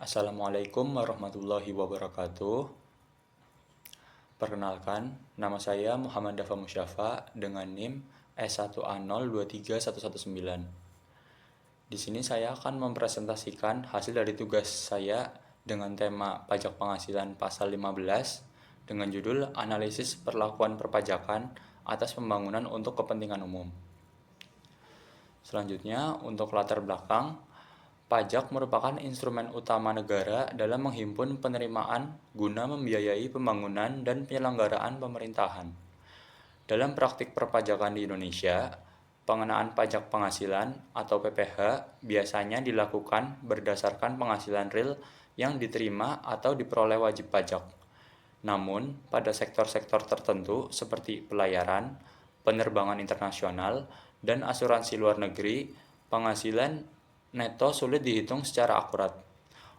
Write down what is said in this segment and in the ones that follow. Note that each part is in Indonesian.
Assalamualaikum warahmatullahi wabarakatuh. Perkenalkan, nama saya Muhammad Dafa Musyafa dengan NIM S1A023119. Di sini saya akan mempresentasikan hasil dari tugas saya dengan tema pajak penghasilan pasal 15 dengan judul Analisis Perlakuan Perpajakan atas Pembangunan untuk Kepentingan Umum. Selanjutnya, untuk latar belakang, pajak merupakan instrumen utama negara dalam menghimpun penerimaan guna membiayai pembangunan dan penyelenggaraan pemerintahan. Dalam praktik perpajakan di Indonesia, pengenaan pajak penghasilan atau PPh biasanya dilakukan berdasarkan penghasilan real yang diterima atau diperoleh wajib pajak. Namun, pada sektor-sektor tertentu seperti pelayaran, penerbangan internasional, dan asuransi luar negeri, penghasilan neto sulit dihitung secara akurat.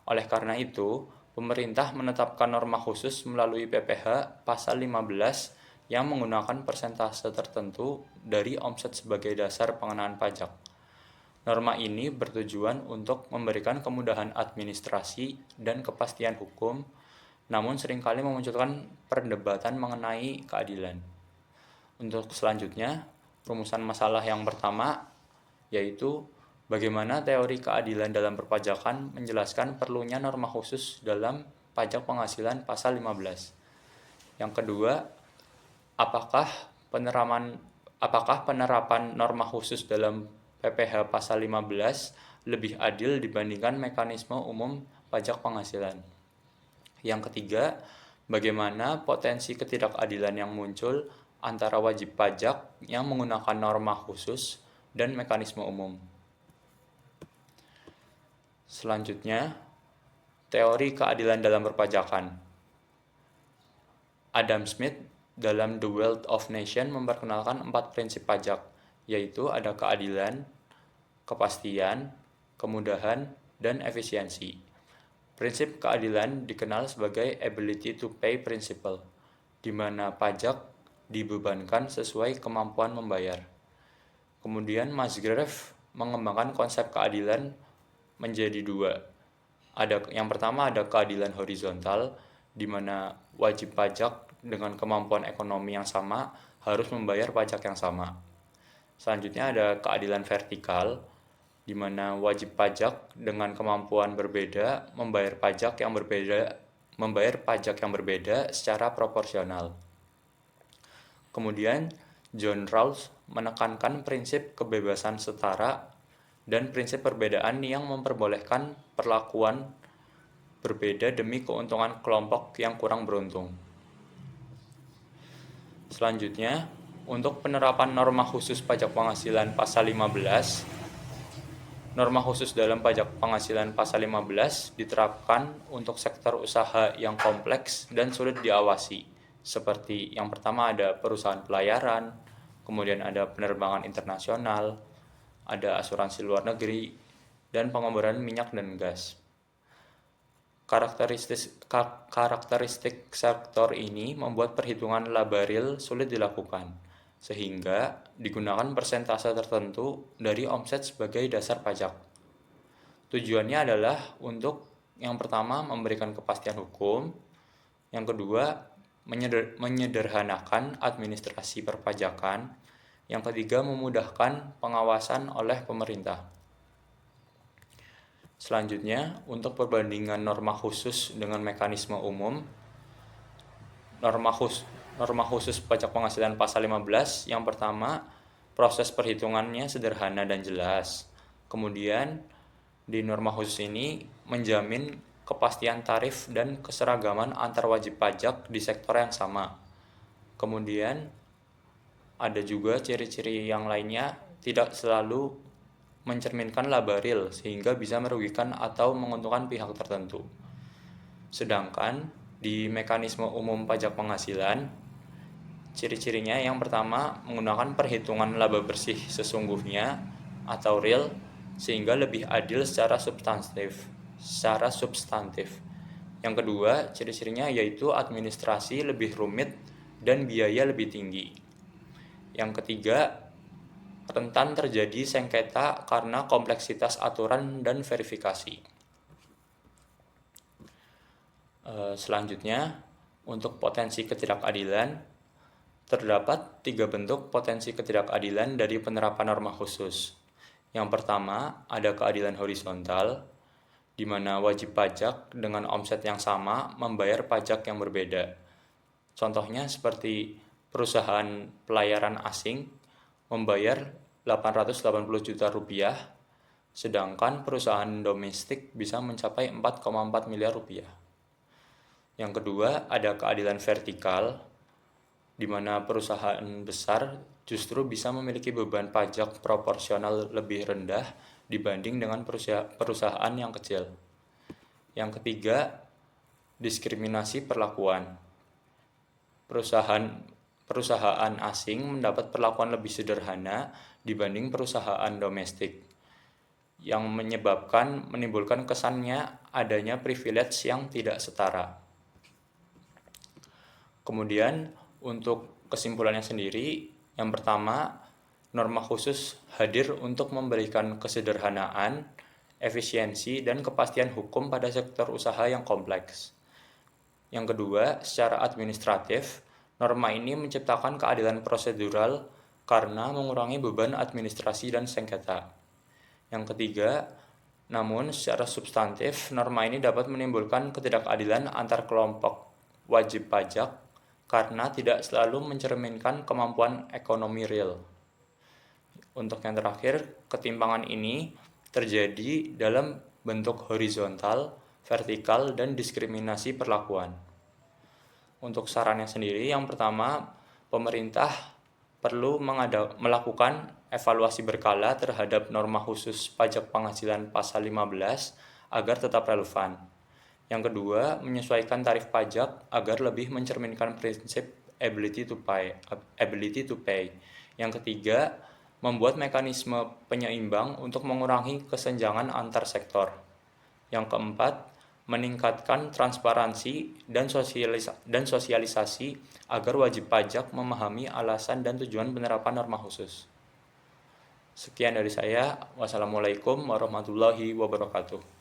Oleh karena itu, pemerintah menetapkan norma khusus melalui PPh pasal 15 yang menggunakan persentase tertentu dari omset sebagai dasar pengenaan pajak. Norma ini bertujuan untuk memberikan kemudahan administrasi dan kepastian hukum, namun seringkali memunculkan perdebatan mengenai keadilan. Untuk selanjutnya, rumusan masalah yang pertama yaitu bagaimana teori keadilan dalam perpajakan menjelaskan perlunya norma khusus dalam pajak penghasilan pasal 15. Yang kedua, apakah penerapan norma khusus dalam PPh pasal 15 lebih adil dibandingkan mekanisme umum pajak penghasilan? Yang ketiga, bagaimana potensi ketidakadilan yang muncul antara wajib pajak yang menggunakan norma khusus dan mekanisme umum. Selanjutnya, teori keadilan dalam perpajakan. Adam Smith dalam The Wealth of Nations memperkenalkan 4 prinsip pajak, yaitu ada keadilan, kepastian, kemudahan, dan efisiensi. Prinsip keadilan dikenal sebagai ability to pay principle, di mana pajak dibebankan sesuai kemampuan membayar. Kemudian Musgrave mengembangkan konsep keadilan menjadi 2. Yang pertama ada keadilan horizontal, di mana wajib pajak dengan kemampuan ekonomi yang sama harus membayar pajak yang sama. Selanjutnya ada keadilan vertikal, di mana wajib pajak dengan kemampuan berbeda membayar pajak yang berbeda secara proporsional. Kemudian John Rawls menekankan prinsip kebebasan setara dan prinsip perbedaan yang memperbolehkan perlakuan berbeda demi keuntungan kelompok yang kurang beruntung. Selanjutnya, untuk penerapan norma khusus pajak penghasilan pasal 15, norma khusus dalam pajak penghasilan pasal 15 diterapkan untuk sektor usaha yang kompleks dan sulit diawasi, seperti yang pertama ada perusahaan pelayaran, kemudian ada penerbangan internasional, ada asuransi luar negeri, dan pengeboran minyak dan gas. Karakteristik sektor ini membuat perhitungan laba real sulit dilakukan, sehingga digunakan persentase tertentu dari omset sebagai dasar pajak. Tujuannya adalah untuk yang pertama memberikan kepastian hukum, yang kedua menyederhanakan administrasi perpajakan, yang ketiga memudahkan pengawasan oleh pemerintah. Selanjutnya, untuk perbandingan norma khusus dengan mekanisme umum, norma khusus pajak penghasilan pasal 15, yang pertama, proses perhitungannya sederhana dan jelas. Kemudian, di norma khusus ini menjamin kepastian tarif dan keseragaman antar wajib pajak di sektor yang sama. Kemudian, ada juga ciri-ciri yang lainnya tidak selalu mencerminkan laba real sehingga bisa merugikan atau menguntungkan pihak tertentu. Sedangkan di mekanisme umum pajak penghasilan, ciri-cirinya yang pertama menggunakan perhitungan laba bersih sesungguhnya atau real sehingga lebih adil secara substantif. Yang kedua, ciri-cirinya yaitu administrasi lebih rumit dan biaya lebih tinggi. Yang ketiga, rentan terjadi sengketa karena kompleksitas aturan dan verifikasi. Selanjutnya, untuk potensi ketidakadilan, terdapat 3 bentuk potensi ketidakadilan dari penerapan norma khusus. Yang pertama, ada keadilan horizontal, di mana wajib pajak dengan omset yang sama membayar pajak yang berbeda. Contohnya seperti perusahaan pelayaran asing membayar 880 juta rupiah, sedangkan perusahaan domestik bisa mencapai 4,4 miliar rupiah. Yang kedua, ada keadilan vertikal, di mana perusahaan besar justru bisa memiliki beban pajak proporsional lebih rendah dibanding dengan perusahaan yang kecil. Yang ketiga, diskriminasi perlakuan. Perusahaan asing mendapat perlakuan lebih sederhana dibanding perusahaan domestik, yang menimbulkan kesannya adanya privilege yang tidak setara. Kemudian untuk kesimpulannya sendiri, yang pertama, norma khusus hadir untuk memberikan kesederhanaan, efisiensi, dan kepastian hukum pada sektor usaha yang kompleks. Yang kedua, secara administratif, norma ini menciptakan keadilan prosedural karena mengurangi beban administrasi dan sengketa. Yang ketiga, namun secara substantif, norma ini dapat menimbulkan ketidakadilan antar kelompok wajib pajak karena tidak selalu mencerminkan kemampuan ekonomi real. Untuk yang terakhir, ketimpangan ini terjadi dalam bentuk horizontal, vertikal, dan diskriminasi perlakuan. Untuk sarannya sendiri, yang pertama, pemerintah perlu melakukan evaluasi berkala terhadap norma khusus pajak penghasilan pasal 15 agar tetap relevan. Yang kedua, menyesuaikan tarif pajak agar lebih mencerminkan prinsip ability to pay. Yang ketiga, membuat mekanisme penyeimbang untuk mengurangi kesenjangan antar sektor. Yang keempat, meningkatkan transparansi dan sosialisasi agar wajib pajak memahami alasan dan tujuan penerapan norma khusus. Sekian dari saya. Wassalamualaikum warahmatullahi wabarakatuh.